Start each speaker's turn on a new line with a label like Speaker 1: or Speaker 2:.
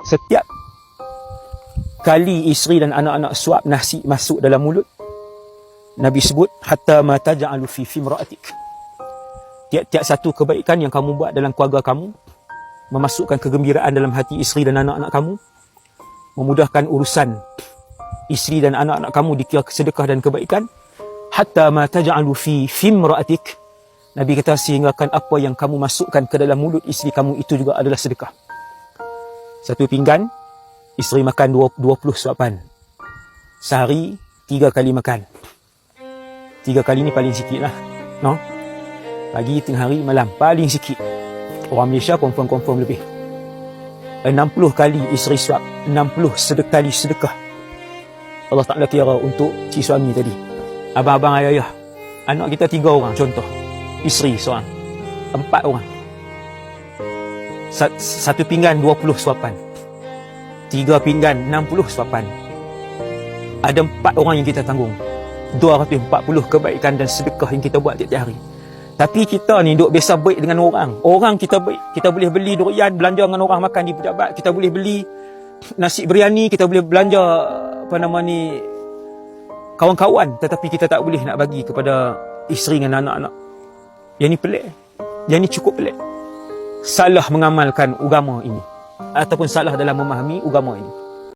Speaker 1: Setiap kali isteri dan anak-anak suap nasi masuk dalam mulut, Nabi sebut hatta ma taj'alu fi fimra'atik. Tiap-tiap satu kebaikan yang kamu buat dalam keluarga kamu, memasukkan kegembiraan dalam hati isteri dan anak-anak kamu, memudahkan urusan isteri dan anak-anak kamu dikira sedekah dan kebaikan. Hatta ma taj'alu fi fimra'atik, Nabi kata sehinggakan apa yang kamu masukkan ke dalam mulut isteri kamu itu juga adalah sedekah. Satu pinggan, isteri makan 20 suapan. Sehari 3 kali makan. 3 kali ni paling sikit lah, no? Pagi, tengah hari, malam, paling sikit. Orang Malaysia confirm lebih. 60 kali isteri suap, 60 kali sedekah. Allah Ta'ala kira untuk si suami tadi. Abang-abang, ayah-ayah, anak kita 3 orang contoh, isteri seorang, 4 orang. Satu pinggan 20 suapan, 3 pinggan 60 suapan. Ada 4 orang yang kita tanggung, 240 kebaikan dan sedekah yang kita buat tiap-tiap hari. Tapi kita ni duk biasa baik dengan orang. Orang kita baik, kita boleh beli durian, belanja dengan orang makan di pejabat, kita boleh beli nasi biryani, kita boleh belanja kawan-kawan, tetapi kita tak boleh nak bagi kepada isteri dan anak-anak. Yang ni pelik. Yang ni cukup pelik. Salah mengamalkan agama ini, ataupun salah dalam memahami agama ini.